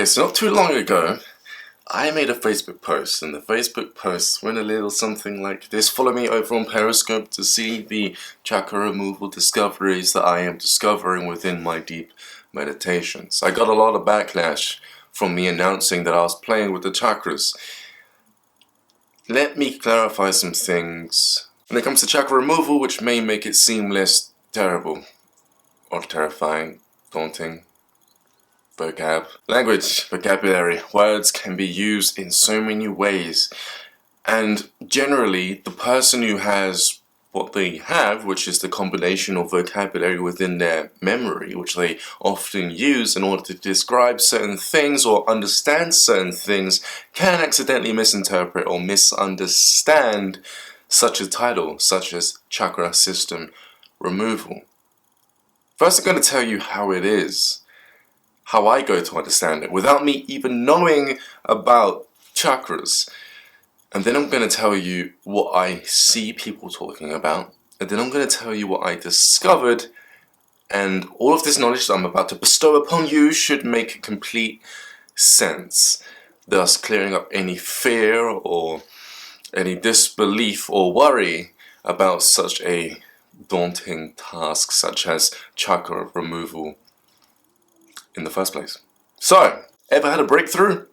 Okay, so not too long ago, I made a Facebook post, and the Facebook post went a little something like this. Follow me over on Periscope to see the chakra removal discoveries that I am discovering within my deep meditations. I got a lot of backlash from me announcing that I was playing with the chakras. Let me clarify some things when it comes to chakra removal, which may make it seem less terrible or terrifying, daunting. Vocabulary, words can be used in so many ways, and generally the person who has what they have, which is the combination of vocabulary within their memory, which they often use in order to describe certain things or understand certain things, can accidentally misinterpret or misunderstand such a title, such as chakra system removal. First, I'm going to tell you how it is, how I go to understand it, without me even knowing about chakras. And then I'm going to tell you what I see people talking about, and then I'm going to tell you what I discovered, and all of this knowledge that I'm about to bestow upon you should make complete sense, thus clearing up any fear or any disbelief or worry about such a daunting task such as chakra removal in the first place. So, ever had a breakthrough?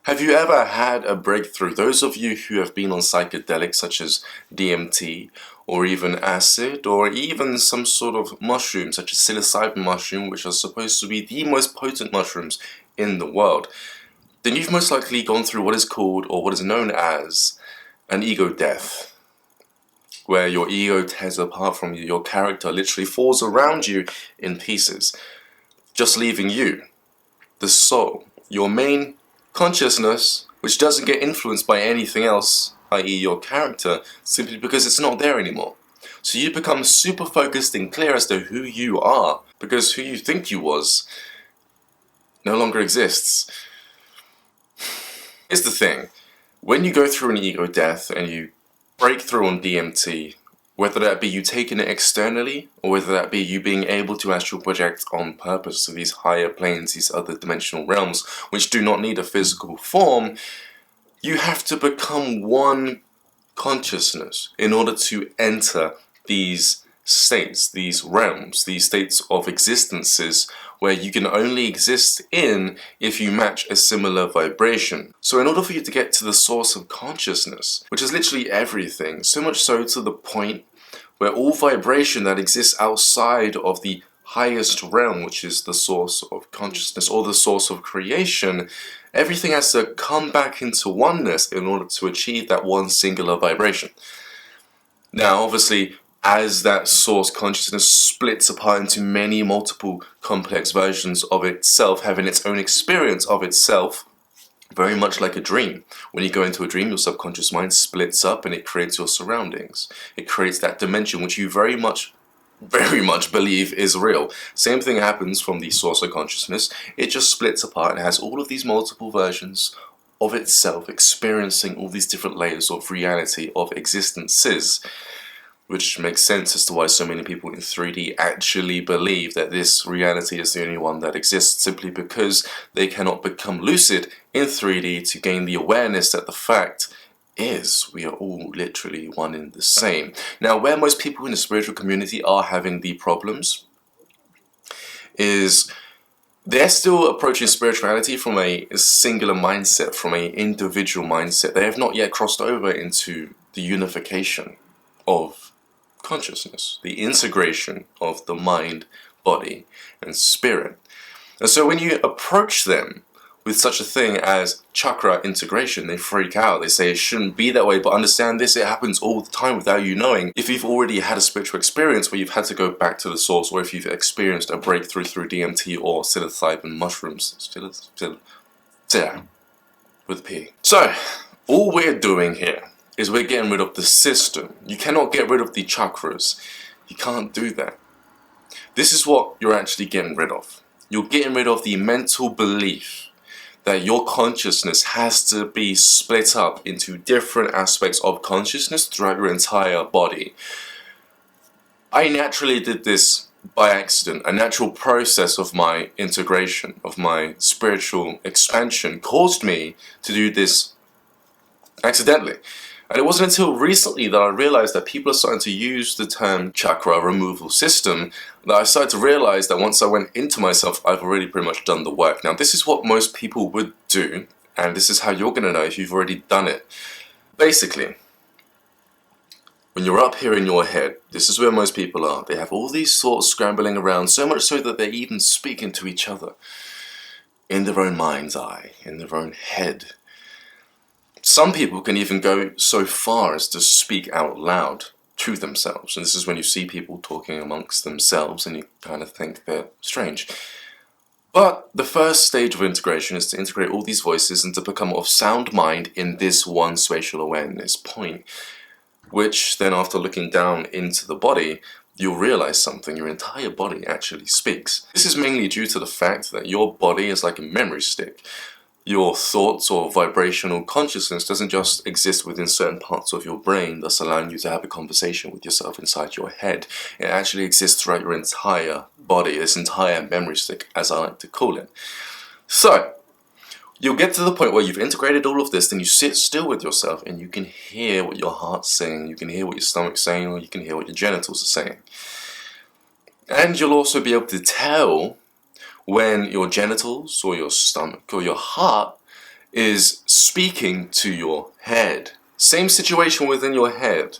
Have you ever had a breakthrough? Those of you who have been on psychedelics such as DMT, or even acid, or even some sort of mushroom such as psilocybin mushroom, which are supposed to be the most potent mushrooms in the world, then you've most likely gone through what is called, or what is known as, an ego death, where your ego tears apart from you, your character literally falls around you in pieces, just leaving you, the soul, your main consciousness, which doesn't get influenced by anything else, i.e. your character, simply because it's not there anymore. So you become super focused and clear as to who you are, because who you think you was no longer exists. Here's the thing, when you go through an ego death and you break through on DMT, whether that be you taking it externally, or whether that be you being able to astral project on purpose to these higher planes, these other dimensional realms, which do not need a physical form, you have to become one consciousness in order to enter these states, these realms, these states of existences where you can only exist in if you match a similar vibration. So in order for you to get to the source of consciousness, which is literally everything, so much so to the point where all vibration that exists outside of the highest realm, which is the source of consciousness or the source of creation, everything has to come back into oneness in order to achieve that one singular vibration. Now, obviously, as that source consciousness splits apart into many multiple complex versions of itself, having its own experience of itself, very much like a dream. When you go into a dream, your subconscious mind splits up and it creates your surroundings. It creates that dimension which you very much believe is real. Same thing happens from the source of consciousness. It just splits apart and has all of these multiple versions of itself, experiencing all these different layers of reality, of existences. Which makes sense as to why so many people in 3D actually believe that this reality is the only one that exists, simply because they cannot become lucid in 3D to gain the awareness that the fact is we are all literally one and the same. Now, where most people in the spiritual community are having the problems is they're still approaching spirituality from a singular mindset, from an individual mindset. They have not yet crossed over into the unification of consciousness, the integration of the mind, body, and spirit. And so when you approach them with such a thing as chakra integration, they freak out. They say it shouldn't be that way, but understand this, it happens all the time without you knowing. If you've already had a spiritual experience where you've had to go back to the source, or if you've experienced a breakthrough through DMT or psilocybin mushrooms, with P. So, all we're doing here is we're getting rid of the system. You cannot get rid of the chakras. You can't do that. This is what you're actually getting rid of. You're getting rid of the mental belief that your consciousness has to be split up into different aspects of consciousness throughout your entire body. I naturally did this by accident. A natural process of my integration, of my spiritual expansion, caused me to do this accidentally. And it wasn't until recently that I realized that people are starting to use the term chakra removal system that I started to realize that once I went into myself, I've already pretty much done the work. Now, this is what most people would do, and this is how you're going to know if you've already done it. Basically, when you're up here in your head, this is where most people are. They have all these thoughts scrambling around, so much so that they're even speaking to each other in their own mind's eye, in their own head. Some people can even go so far as to speak out loud to themselves. And this is when you see people talking amongst themselves and you kind of think they're strange. But the first stage of integration is to integrate all these voices and to become of sound mind in this one spatial awareness point, which then after looking down into the body, you'll realize something. Your entire body actually speaks. This is mainly due to the fact that your body is like a memory stick. Your thoughts or vibrational consciousness doesn't just exist within certain parts of your brain, thus allowing you to have a conversation with yourself inside your head. It actually exists throughout your entire body, this entire memory stick, as I like to call it. So, you'll get to the point where you've integrated all of this, then you sit still with yourself and you can hear what your heart's saying, you can hear what your stomach's saying, or you can hear what your genitals are saying. And you'll also be able to tell when your genitals or your stomach or your heart is speaking to your head. Same situation within your head,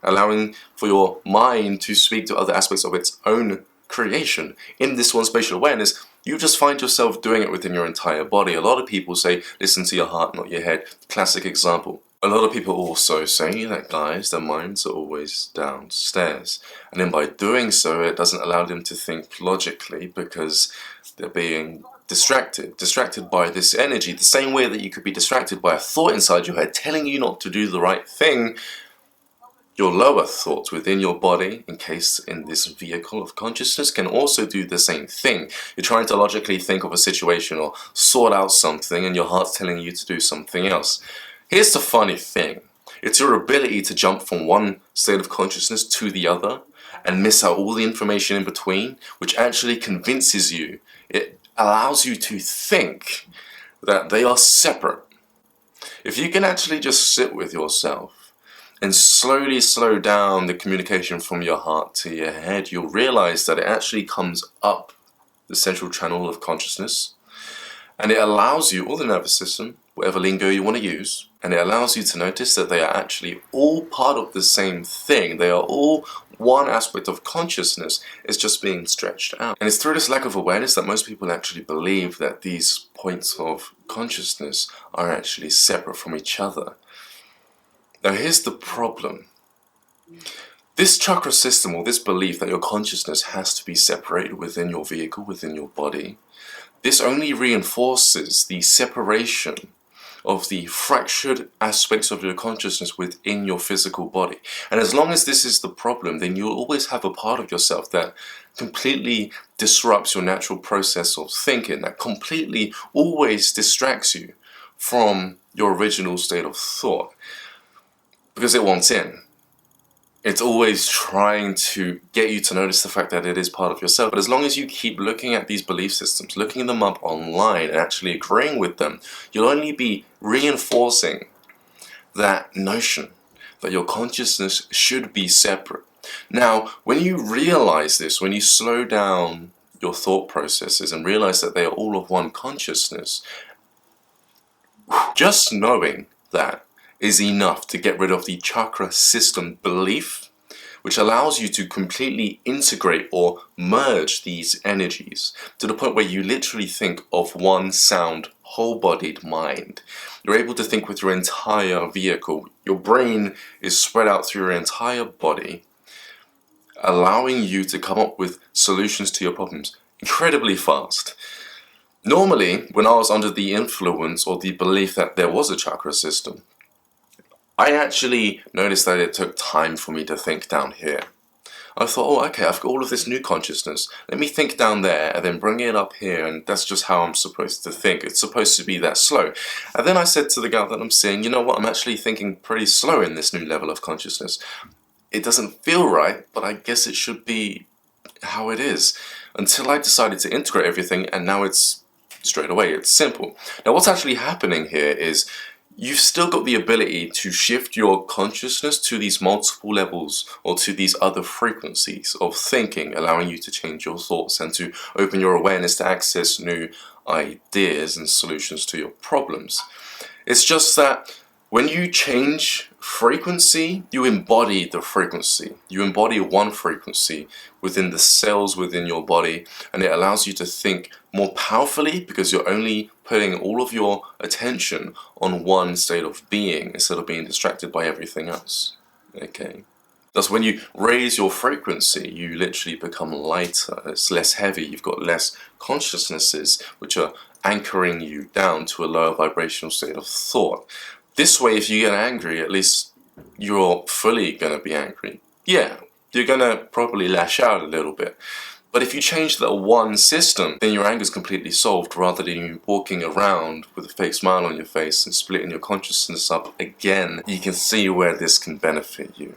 allowing for your mind to speak to other aspects of its own creation. In this one spatial awareness, you just find yourself doing it within your entire body. A lot of people say, listen to your heart, not your head. Classic example. A lot of people also say that guys, their minds are always downstairs. And then by doing so, it doesn't allow them to think logically because they're being distracted by this energy. The same way that you could be distracted by a thought inside your head telling you not to do the right thing, your lower thoughts within your body, encased in this vehicle of consciousness, can also do the same thing. You're trying to logically think of a situation or sort out something and your heart's telling you to do something else. Here's the funny thing. It's your ability to jump from one state of consciousness to the other and miss out all the information in between, which actually convinces you. It allows you to think that they are separate. If you can actually just sit with yourself and slowly slow down the communication from your heart to your head, you'll realize that it actually comes up the central channel of consciousness, and it allows you, or the nervous system, whatever lingo you want to use, and it allows you to notice that they are actually all part of the same thing. They are all one aspect of consciousness. It's just being stretched out. And it's through this lack of awareness that most people actually believe that these points of consciousness are actually separate from each other. Now here's the problem. This chakra system, or this belief that your consciousness has to be separated within your vehicle, within your body, this only reinforces the separation of the fractured aspects of your consciousness within your physical body. And as long as this is the problem, then you'll always have a part of yourself that completely disrupts your natural process of thinking, that completely always distracts you from your original state of thought, because it wants in. It's always trying to get you to notice the fact that it is part of yourself. But as long as you keep looking at these belief systems, looking them up online and actually agreeing with them, you'll only be reinforcing that notion that your consciousness should be separate. Now, when you realize this, when you slow down your thought processes and realize that they are all of one consciousness, just knowing that is enough to get rid of the chakra system belief, which allows you to completely integrate or merge these energies to the point where you literally think of one sound, whole-bodied mind. You're able to think with your entire vehicle. Your brain is spread out through your entire body, allowing you to come up with solutions to your problems incredibly fast. Normally, when I was under the influence or the belief that there was a chakra system, I actually noticed that it took time for me to think down here. I thought, oh, okay, I've got all of this new consciousness. Let me think down there and then bring it up here, and that's just how I'm supposed to think. It's supposed to be that slow. And then I said to the guy that I'm seeing, you know what, I'm actually thinking pretty slow in this new level of consciousness. It doesn't feel right, but I guess it should be how it is until I decided to integrate everything, and now it's straight away, it's simple. Now what's actually happening here is you've still got the ability to shift your consciousness to these multiple levels or to these other frequencies of thinking, allowing you to change your thoughts and to open your awareness to access new ideas and solutions to your problems. It's just that when you change frequency, you embody the frequency. You embody one frequency within the cells within your body, and it allows you to think more powerfully because you're only putting all of your attention on one state of being instead of being distracted by everything else. Okay? Thus, when you raise your frequency, you literally become lighter. It's less heavy. You've got less consciousnesses which are anchoring you down to a lower vibrational state of thought. This way, if you get angry, at least you're fully going to be angry. Yeah, you're going to probably lash out a little bit. But if you change that one system, then your anger is completely solved, rather than you walking around with a fake smile on your face and splitting your consciousness up again. You can see where this can benefit you.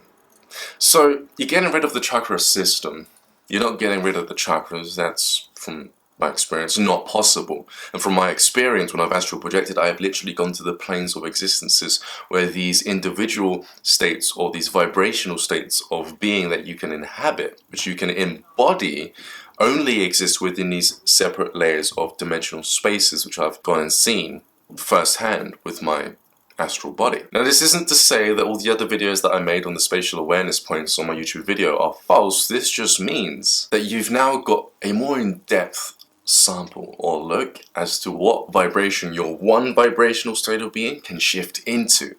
So you're getting rid of the chakra system. You're not getting rid of the chakras. That's, from my experience, not possible. And from my experience, when I've astral projected, I have literally gone to the planes of existences where these individual states or these vibrational states of being that you can inhabit, which you can embody, only exist within these separate layers of dimensional spaces, which I've gone and seen firsthand with my astral body. Now, this isn't to say that all the other videos that I made on the spatial awareness points on my YouTube video are false. This just means that you've now got a more in-depth sample or look as to what vibration your one vibrational state of being can shift into.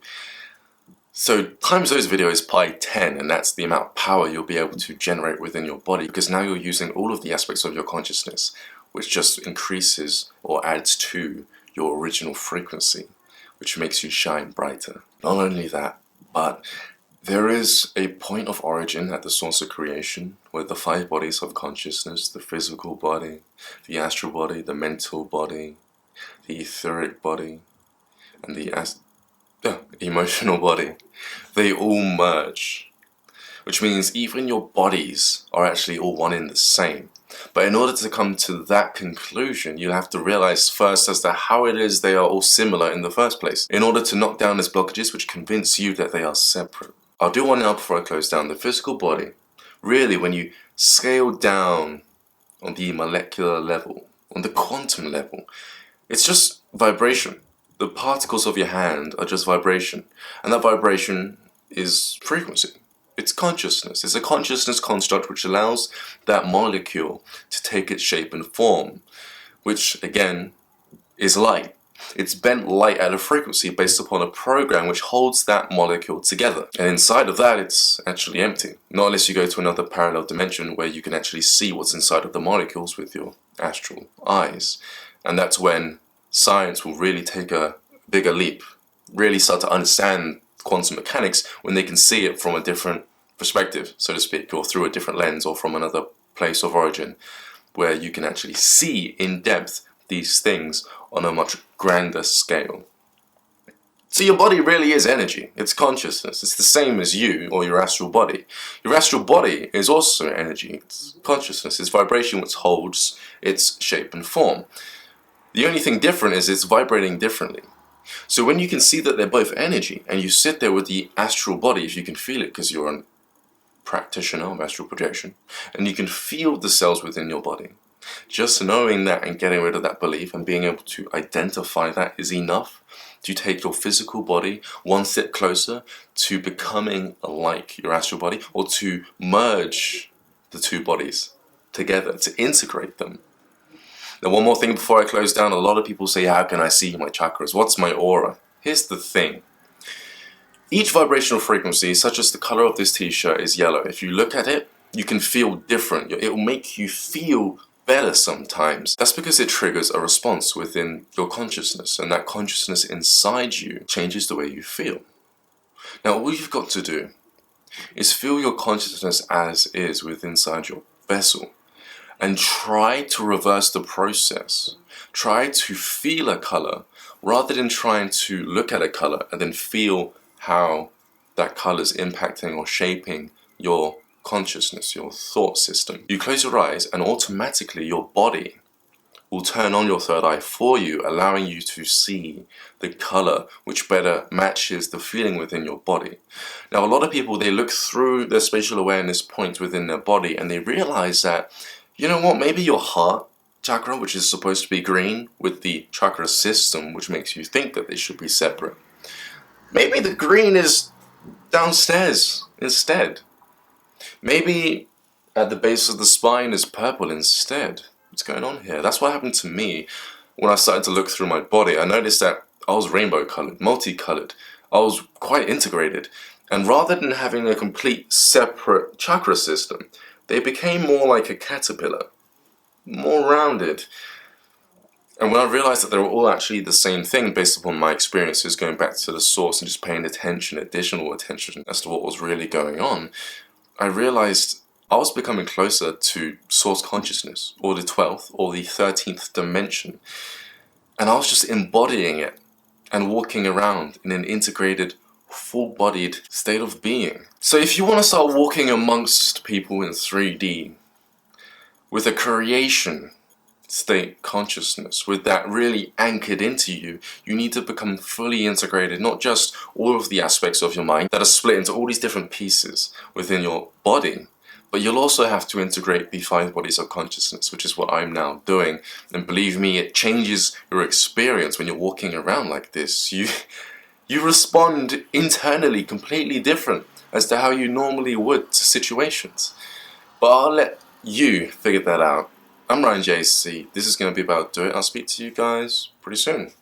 So times those videos by 10, and that's the amount of power you'll be able to generate within your body, because now you're using all of the aspects of your consciousness, which just increases or adds to your original frequency, which makes you shine brighter. Not only that, but there is a point of origin at the source of creation where the 5 bodies of consciousness, the physical body, the astral body, the mental body, the etheric body, and the emotional body, they all merge. Which means even your bodies are actually all one and the same. But in order to come to that conclusion, you have to realize first as to how it is they are all similar in the first place, in order to knock down these blockages which convince you that they are separate. I'll do one now before I close down. The physical body, really, when you scale down on the molecular level, on the quantum level, it's just vibration. The particles of your hand are just vibration, and that vibration is frequency. It's consciousness. It's a consciousness construct which allows that molecule to take its shape and form, which again is light. It's bent light at a frequency based upon a program which holds that molecule together. And inside of that, it's actually empty. Not unless you go to another parallel dimension where you can actually see what's inside of the molecules with your astral eyes. And that's when science will really take a bigger leap, really start to understand quantum mechanics when they can see it from a different perspective, so to speak, or through a different lens or from another place of origin, where you can actually see in depth these things on a much grander scale. So your body really is energy. It's consciousness. It's the same as you or your astral body. Your astral body is also energy. It's consciousness. It's vibration which holds its shape and form. The only thing different is it's vibrating differently. So when you can see that they're both energy, and you sit there with the astral body, if you can feel it because you're a practitioner of astral projection, and you can feel the cells within your body, just knowing that and getting rid of that belief and being able to identify that is enough to take your physical body one step closer to becoming like your astral body, or to merge the two bodies together, to integrate them. Now, one more thing before I close down. A lot of people say, how can I see my chakras? What's my aura? Here's the thing. Each vibrational frequency, such as the color of this t-shirt is yellow. If you look at it, you can feel different. It will make you feel better sometimes. That's because it triggers a response within your consciousness, and that consciousness inside you changes the way you feel. Now, all you've got to do is feel your consciousness as is within inside your vessel, and try to reverse the process. Try to feel a color rather than trying to look at a color and then feel how that color is impacting or shaping your consciousness, your thought system. You close your eyes and automatically your body will turn on your third eye for you, allowing you to see the color which better matches the feeling within your body. Now, a lot of people, they look through their spatial awareness points within their body and they realize that, you know what, maybe your heart chakra, which is supposed to be green, with the chakra system, which makes you think that they should be separate, maybe the green is downstairs instead. Maybe at the base of the spine is purple instead. What's going on here? That's what happened to me when I started to look through my body. I noticed that I was rainbow colored, multicolored. I was quite integrated. And rather than having a complete separate chakra system, they became more like a caterpillar, more rounded. And when I realized that they were all actually the same thing based upon my experiences, going back to the source and just paying attention, additional attention as to what was really going on, I realized I was becoming closer to source consciousness, or the 12th, or the 13th dimension. And I was just embodying it and walking around in an integrated, full-bodied state of being. So if you want to start walking amongst people in 3D, with a creation state consciousness, with that really anchored into you, you need to become fully integrated, not just all of the aspects of your mind that are split into all these different pieces within your body, but you'll also have to integrate the 5 bodies of consciousness, which is what I'm now doing. And believe me, it changes your experience when you're walking around like this. You respond internally completely different as to how you normally would to situations. But I'll let you figure that out. I'm Ryan JC. This is going to be about Do It. I'll speak to you guys pretty soon.